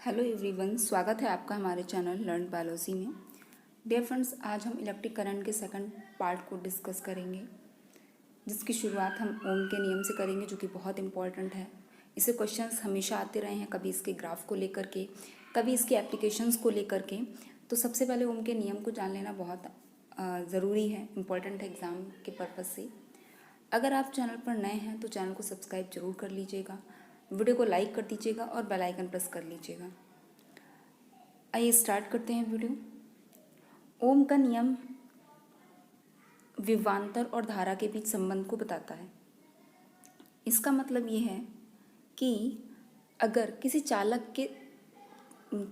Hello everyone, स्वागत है आपका हमारे चैनल लर्न बायोलॉजी में। डियर फ्रेंड्स, आज हम इलेक्ट्रिक करंट के सेकंड पार्ट को डिस्कस करेंगे, जिसकी शुरुआत हम ओम के नियम से करेंगे, जो कि बहुत इंपॉर्टेंट है। इससे क्वेश्चंस हमेशा आते रहे हैं, कभी इसके ग्राफ को लेकर के, कभी इसके एप्लीकेशंस को लेकर के। तो सबसे पहले ओम के नियम को जान लेना बहुत ज़रूरी है, इम्पॉर्टेंट है एग्ज़ाम के पर्पज़ से। अगर आप चैनल पर नए हैं तो चैनल को सब्सक्राइब जरूर कर लीजिएगा, वीडियो को लाइक कर दीजिएगा और बेल आइकन प्रेस कर लीजिएगा। आइए स्टार्ट करते हैं वीडियो। ओम का नियम विभवांतर और धारा के बीच संबंध को बताता है। इसका मतलब ये है कि अगर किसी चालक के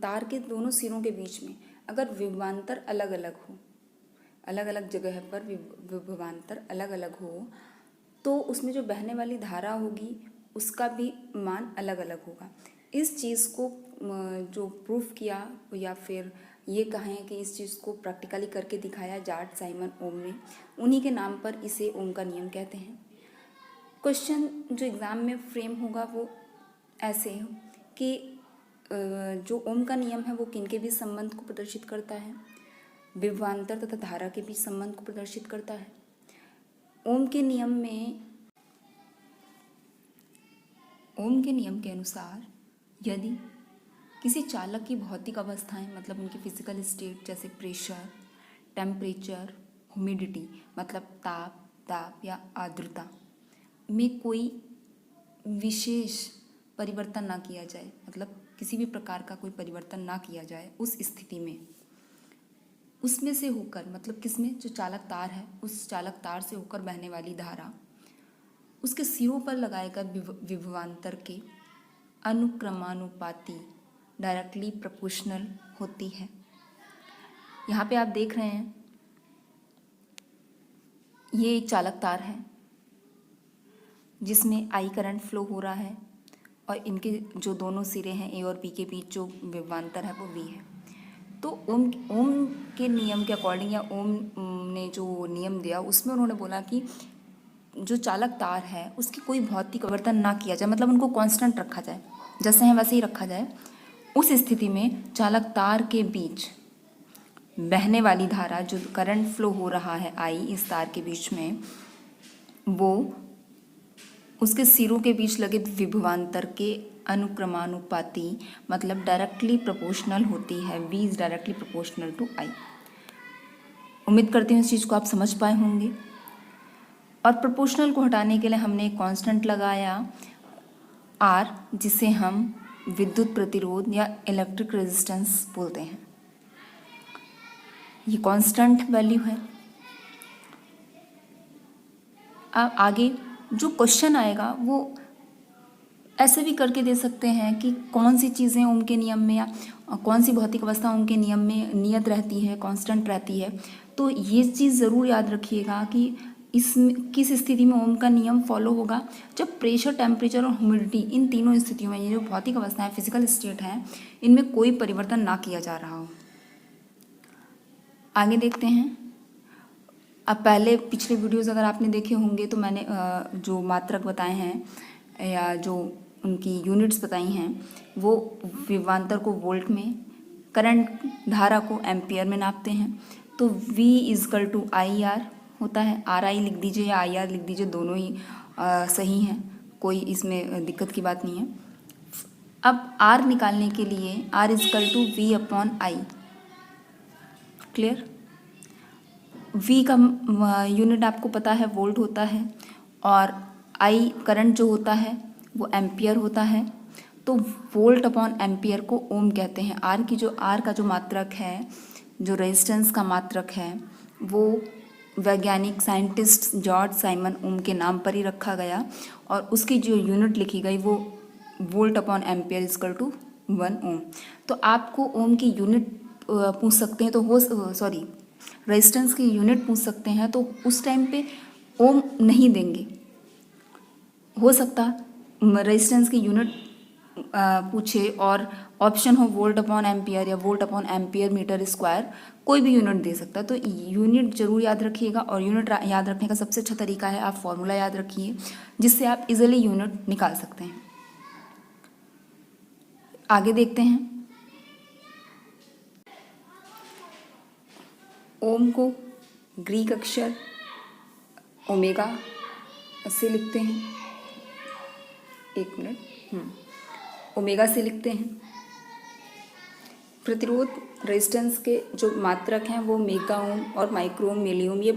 तार के दोनों सिरों के बीच में अगर विभवांतर अलग अलग हो, अलग अलग जगह पर विभवांतर अलग अलग हो, तो उसमें जो बहने वाली धारा होगी उसका भी मान अलग अलग होगा। इस चीज़ को जो प्रूफ किया या फिर ये कहें कि इस चीज़ को प्रैक्टिकली करके दिखाया जाट साइमन ओम ने, उन्हीं के नाम पर इसे ओम का नियम कहते हैं। क्वेश्चन जो एग्ज़ाम में फ्रेम होगा वो ऐसे है कि जो ओम का नियम है वो किनके बीच संबंध को प्रदर्शित करता है, विभवांतर तथा धारा के बीच संबंध को प्रदर्शित करता है। ओम के नियम के अनुसार यदि किसी चालक की भौतिक अवस्थाएं, मतलब उनकी फिजिकल स्टेट, जैसे प्रेशर, टेम्परेचर, ह्यूमिडिटी मतलब दाब या आर्द्रता में कोई विशेष परिवर्तन ना किया जाए, मतलब किसी भी प्रकार का कोई परिवर्तन ना किया जाए, उस स्थिति में उसमें से होकर, मतलब किसमें, जो चालक तार है उस चालक तार से होकर बहने वाली धारा उसके सिरों पर लगाए गए विभवांतर के अनुक्रमानुपाती डायरेक्टली प्रोपोर्शनल होती है। यहाँ पे आप देख रहे हैं ये एक चालक तार है जिसमें आई करंट फ्लो हो रहा है और इनके जो दोनों सिरे हैं ए और बी के बीच जो विभवांतर है वो वी है। तो ओम के नियम के अकॉर्डिंग, या ओम ने जो नियम दिया उसमें उन्होंने बोला कि जो चालक तार है उसकी कोई भौतिक परिवर्तन ना किया जाए, मतलब उनको कांस्टेंट रखा जाए, जैसे हैं वैसे ही रखा जाए। उस स्थिति में चालक तार के बीच बहने वाली धारा, जो करंट फ्लो हो रहा है आई इस तार के बीच में, वो उसके सिरों के बीच लगे विभवांतर के अनुक्रमानुपाती, मतलब डायरेक्टली प्रोपोर्शनल होती है। V is directly proportional to I. उम्मीद करती हूँ इस चीज़ को आप समझ पाए होंगे। और प्रोपोर्शनल को हटाने के लिए हमने एक कांस्टेंट लगाया आर, जिसे हम विद्युत प्रतिरोध या इलेक्ट्रिक रेजिस्टेंस बोलते हैं। ये कांस्टेंट वैल्यू है। अब आगे जो क्वेश्चन आएगा वो ऐसे भी करके दे सकते हैं कि कौन सी चीज़ें ओम के नियम में या कौन सी भौतिक अवस्था ओम के नियम में नियत रहती है, कांस्टेंट रहती है। तो ये चीज़ ज़रूर याद रखिएगा कि इसमें किस स्थिति में ओम का नियम फॉलो होगा, जब प्रेशर, टेम्परेचर और ह्यूमिडिटी, इन तीनों स्थितियों में ये जो भौतिक अवस्थाएं, फिजिकल स्टेट हैं, इनमें कोई परिवर्तन ना किया जा रहा हो। आगे देखते हैं। अब पहले पिछले वीडियोज़ अगर आपने देखे होंगे तो मैंने जो मात्रक बताए हैं या जो उनकी यूनिट्स बताई हैं वो विभवांतर को वोल्ट में, करंट धारा को एम्पियर में नापते हैं। तो V = IR होता है। RI लिख दीजिए या IR लिख दीजिए, दोनों ही सही हैं, कोई इसमें दिक्कत की बात नहीं है। अब R निकालने के लिए R = V/I। क्लियर? V का यूनिट आपको पता है वोल्ट होता है और I करंट जो होता है वो एम्पियर होता है। तो वोल्ट/एम्पियर को ओम कहते हैं। R का जो मात्रक है, जो रेजिस्टेंस का मात्रक है, वो वैज्ञानिक साइंटिस्ट जॉर्ज साइमन ओम के नाम पर ही रखा गया और उसकी जो यूनिट लिखी गई वो वोल्ट/एम्पियर = 1 ओम। तो आपको ओम की यूनिट पूछ सकते हैं तो रेजिस्टेंस की यूनिट पूछ सकते हैं, तो उस टाइम पे ओम नहीं देंगे। हो सकता रेजिस्टेंस की यूनिट पूछे और ऑप्शन हो वोल्ट/एम्पियर या वोल्ट/एम्पियर मीटर स्क्वायर, कोई भी यूनिट दे सकता है। तो यूनिट जरूर याद रखिएगा और यूनिट याद रखने का सबसे अच्छा तरीका है आप फॉर्मूला याद रखिए, जिससे आप इजीली यूनिट निकाल सकते हैं। आगे देखते हैं। ओम को ग्रीक अक्षर ओमेगा से लिखते हैं, एक मिनट, ओमेगा से लिखते हैं। प्रतिरोध रेजिस्टेंस के जो मात्रक हैं वो मेगा ओम और माइक्रो ओम, मिली ओम, ये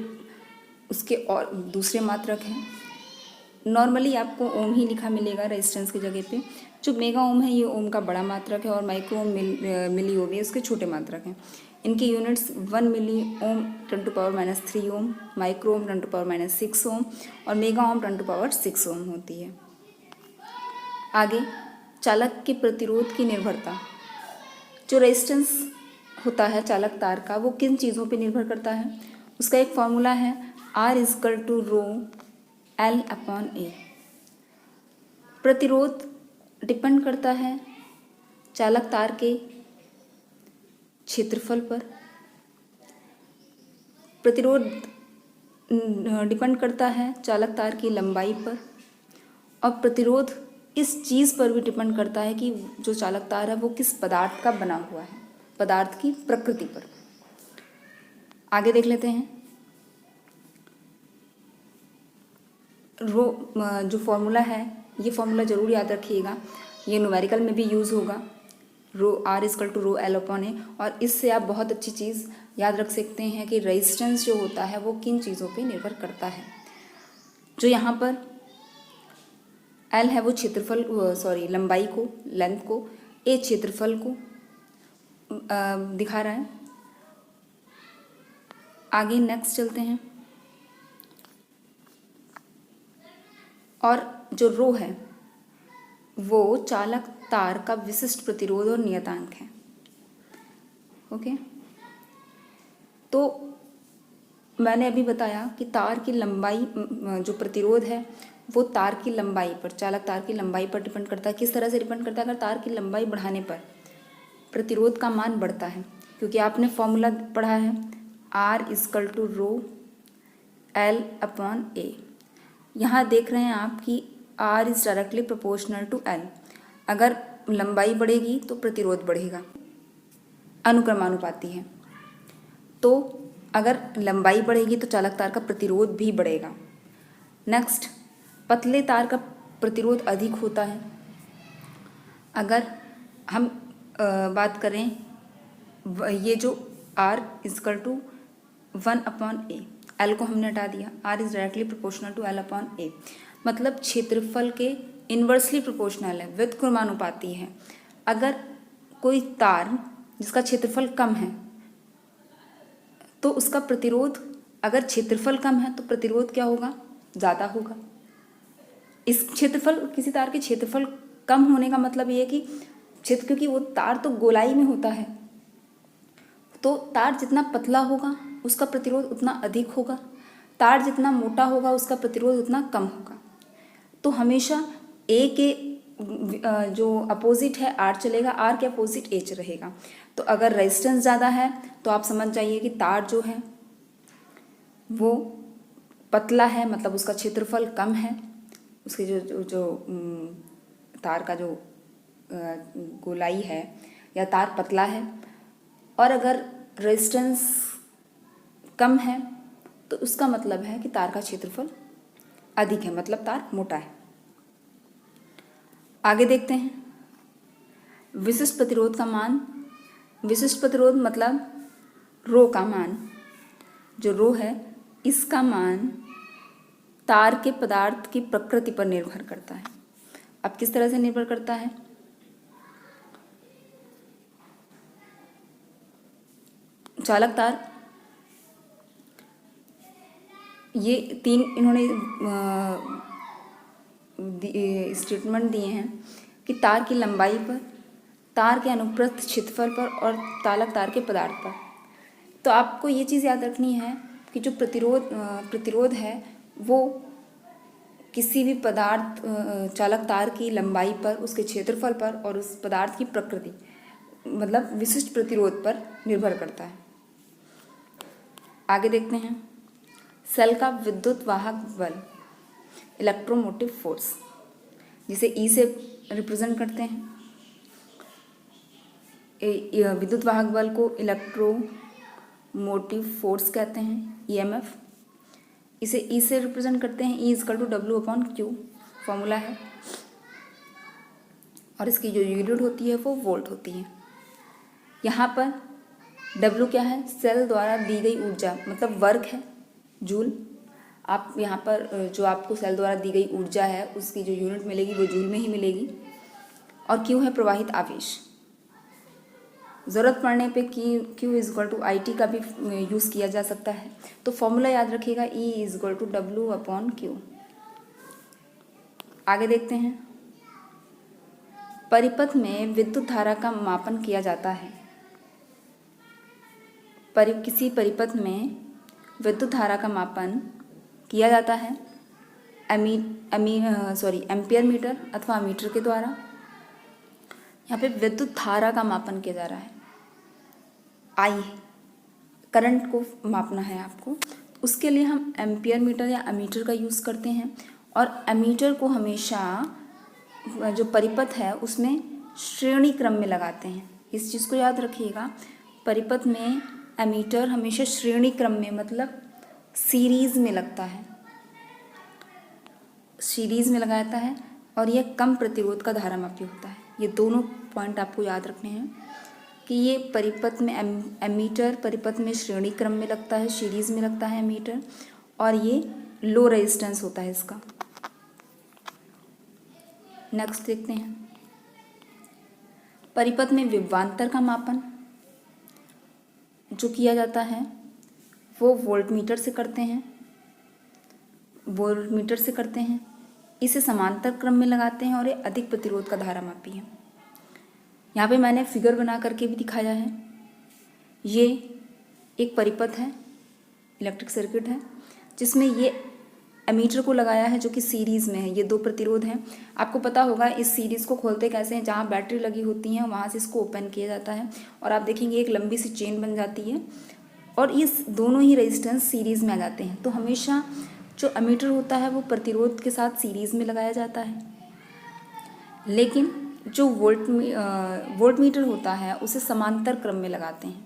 उसके और दूसरे मात्रक हैं। नॉर्मली आपको ओम ही लिखा मिलेगा रेजिस्टेंस की जगह पे। जो मेगा ओम है ये ओम का बड़ा मात्रक है और माइक्रो ओम मिली ओम ये उसके छोटे मात्रक हैं। इनकी यूनिट्स 1 मिली ओम 10⁻³ ओम, माइक्रो ओम 10⁻6 ओम और मेगा ओम 10⁻6 ओम होती है। आगे चालक के प्रतिरोध की निर्भरता। जो रेजिस्टेंस होता है चालक तार का वो किन चीज़ों पे निर्भर करता है, उसका एक फॉर्मूला है R=ρL/A। प्रतिरोध डिपेंड करता है चालक तार के क्षेत्रफल पर, प्रतिरोध डिपेंड करता है चालक तार की लंबाई पर, और प्रतिरोध इस चीज़ पर भी डिपेंड करता है कि जो चालक तार है वो किस पदार्थ का बना हुआ है, पदार्थ की प्रकृति पर। आगे देख लेते हैं। जो फॉर्मूला है ये फॉर्मूला ज़रूर याद रखिएगा, ये न्यूमेरिकल में भी यूज़ होगा। R=ρL/A, और इससे आप बहुत अच्छी चीज़ याद रख सकते हैं कि रेजिस्टेंस जो होता है वो किन चीज़ों पे निर्भर करता है। जो यहाँ पर L है वो क्षेत्रफल लंबाई को, लेंथ को, A क्षेत्रफल को दिखा रहा है। आगे नेक्स्ट चलते हैं। और जो रो है वो चालक तार का विशिष्ट प्रतिरोध और नियतांक है। ओके, तो मैंने अभी बताया कि तार की लंबाई, जो प्रतिरोध है वो तार की लंबाई पर, चालक तार की लंबाई पर डिपेंड करता है। किस तरह से डिपेंड करता है? अगर तार की लंबाई बढ़ाने पर प्रतिरोध का मान बढ़ता है, क्योंकि आपने फॉर्मूला पढ़ा है R=ρL/A। यहाँ देख रहे हैं आप कि R is directly proportional to L। अगर लंबाई बढ़ेगी तो प्रतिरोध बढ़ेगा, अनुक्रमानुपाती है। तो अगर लंबाई बढ़ेगी तो चालक तार का प्रतिरोध भी बढ़ेगा। नेक्स्ट, पतले तार का प्रतिरोध अधिक होता है। अगर हम बात करें, ये जो R=1/A, L को हमने हटा दिया, R is directly proportional to L/A, मतलब क्षेत्रफल के इन्वर्सली प्रोपोर्शनल है, व्युत्क्रमानुपाती है। अगर कोई तार जिसका क्षेत्रफल कम है तो उसका प्रतिरोध, अगर क्षेत्रफल कम है तो प्रतिरोध क्या होगा? ज़्यादा होगा। इस क्षेत्रफल, किसी तार के क्षेत्रफल कम होने का मतलब ये है कि क्योंकि वो तार तो गोलाई में होता है, तो तार जितना पतला होगा उसका प्रतिरोध उतना अधिक होगा, तार जितना मोटा होगा उसका प्रतिरोध उतना कम होगा। तो हमेशा A के जो अपोजिट है R चलेगा, R के अपोजिट H रहेगा। तो अगर रेजिस्टेंस ज़्यादा है तो आप समझ जाइए कि तार जो है वो पतला है, मतलब उसका क्षेत्रफल कम है, उसके जो तार का जो गोलाई है, या तार पतला है। और अगर रेजिस्टेंस कम है तो उसका मतलब है कि तार का क्षेत्रफल अधिक है, मतलब तार मोटा है। आगे देखते हैं विशिष्ट प्रतिरोध का मान। विशिष्ट प्रतिरोध मतलब रो का मान, जो रो है इसका मान तार के पदार्थ की प्रकृति पर निर्भर करता है। अब किस तरह से निर्भर करता है? चालक तार, ये तीन इन्होंने स्टेटमेंट दिए हैं कि तार की लंबाई पर, तार के अनुप्रस्थ क्षेत्रफल पर और चालक तार के पदार्थ पर। तो आपको ये चीज़ याद रखनी है कि जो प्रतिरोध है वो किसी भी पदार्थ, चालक तार की लंबाई पर, उसके क्षेत्रफल पर और उस पदार्थ की प्रकृति, मतलब विशिष्ट प्रतिरोध पर निर्भर करता है। आगे देखते हैं सेल का विद्युत वाहक बल, इलेक्ट्रोमोटिव फोर्स, जिसे ई से रिप्रेजेंट करते हैं। विद्युत वाहक बल को मोटिव फोर्स कहते हैं, ईएमएफ। इसे ई से रिप्रेजेंट करते हैं, E is equal to W upon Q formula है। और इसकी जो यूनिट होती है वो वोल्ट होती है। यहाँ पर डब्ल्यू क्या है, सेल द्वारा दी गई ऊर्जा, मतलब वर्क है, जूल। आप यहाँ पर जो आपको सेल द्वारा दी गई ऊर्जा है उसकी जो यूनिट मिलेगी वो जूल में ही मिलेगी। और क्यू है प्रवाहित आवेश। ज़रूरत पड़ने पे Q is equal to I T का भी यूज़ किया जा सकता है। तो फॉर्मूला याद रखिएगा, E is equal to W upon Q. आगे देखते हैं, परिपथ में विद्युत धारा का मापन किया जाता है। किसी परिपथ में विद्युत धारा का मापन किया जाता है एम्पियर मीटर अथवा अमीटर के द्वारा। यहाँ पे विद्युत धारा का मापन किया जा रहा है, आई करंट को मापना है आपको। उसके लिए हम एम्पियर मीटर या अमीटर का यूज़ करते हैं। और अमीटर को हमेशा जो परिपथ है उसमें श्रेणी क्रम में लगाते हैं। इस चीज़ को याद रखिएगा, परिपथ में एमीटर हमेशा श्रेणी क्रम में, मतलब सीरीज़ में लगता है, सीरीज़ में लगाया जाता है। और यह कम प्रतिरोध का धारामापी होता है। ये दोनों पॉइंट आपको याद रखने हैं कि ये परिपथ में एमीटर परिपथ में श्रेणी क्रम में लगता है, सीरीज़ में लगता है एमीटर, और ये लो रेजिस्टेंस होता है इसका। नेक्स्ट देखते हैं, परिपथ में विभवांतर का मापन जो किया जाता है वो वोल्टमीटर से करते हैं, इसे समांतर क्रम में लगाते हैं और ये अधिक प्रतिरोध का धारामापी है। यहाँ पे मैंने फिगर बना करके भी दिखाया है। ये एक परिपथ है, इलेक्ट्रिक सर्किट है, जिसमें ये एमीटर को लगाया है जो कि सीरीज़ में है। ये दो प्रतिरोध हैं। आपको पता होगा इस सीरीज़ को खोलते कैसे हैं, जहाँ बैटरी लगी होती हैं वहाँ से इसको ओपन किया जाता है और आप देखेंगे एक लंबी सी चेन बन जाती है और इस दोनों ही रेजिस्टेंस सीरीज़ में आ जाते हैं। तो हमेशा जो एमीटर होता है वो प्रतिरोध के साथ सीरीज़ में लगाया जाता है, लेकिन जो वोल्टमीटर होता है उसे समांतर क्रम में लगाते हैं,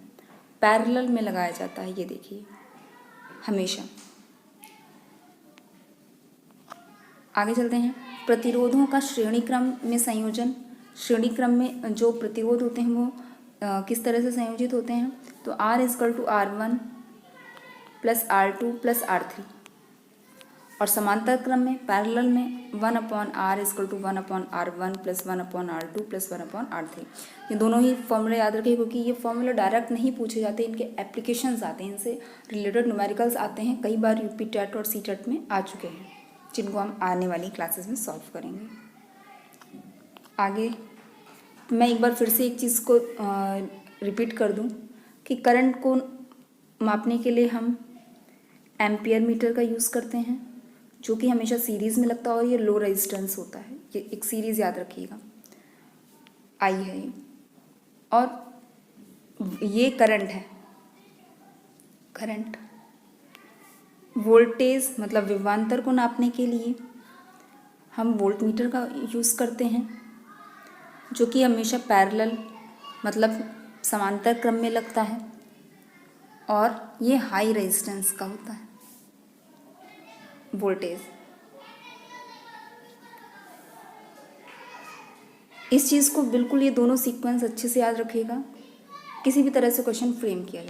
पैरेलल में लगाया जाता है। ये देखिए हमेशा। आगे चलते हैं, प्रतिरोधों का श्रेणी क्रम में संयोजन। श्रेणी क्रम में जो प्रतिरोध होते हैं वो किस तरह से संयोजित होते हैं, तो R equal to R1 plus R2 plus R3। और समांतर क्रम में पैरेलल में 1/R is equal to 1/R1 plus 1/R2 plus 1/R3। ये दोनों ही फॉर्मूले याद रखिए, क्योंकि ये फॉर्मूले डायरेक्ट नहीं पूछे जाते, इनके एप्लीकेशंस आते हैं, इनसे रिलेटेड न्यूमेरिकल्स आते हैं। कई बार यूपी टेट और सी टेट में आ चुके हैं, जिनको हम आने वाली क्लासेस में सॉल्व करेंगे। आगे मैं एक बार फिर से एक चीज़ को रिपीट कर दूं कि करंट को मापने के लिए हम एम्पियर मीटर का यूज़ करते हैं, जो कि हमेशा सीरीज़ में लगता है और ये लो रेजिस्टेंस होता है। ये एक सीरीज़ याद रखिएगा, आई है ये, और ये करंट है। करंट वोल्टेज मतलब विभवांतर को नापने के लिए हम वोल्टमीटर का यूज़ करते हैं, जो कि हमेशा पैरेलल मतलब समांतर क्रम में लगता है और ये हाई रेजिस्टेंस का होता है वोल्टेज। इस चीज़ को बिल्कुल ये दोनों सीक्वेंस अच्छे से याद रखिएगा, किसी भी तरह से क्वेश्चन फ्रेम किया जाए।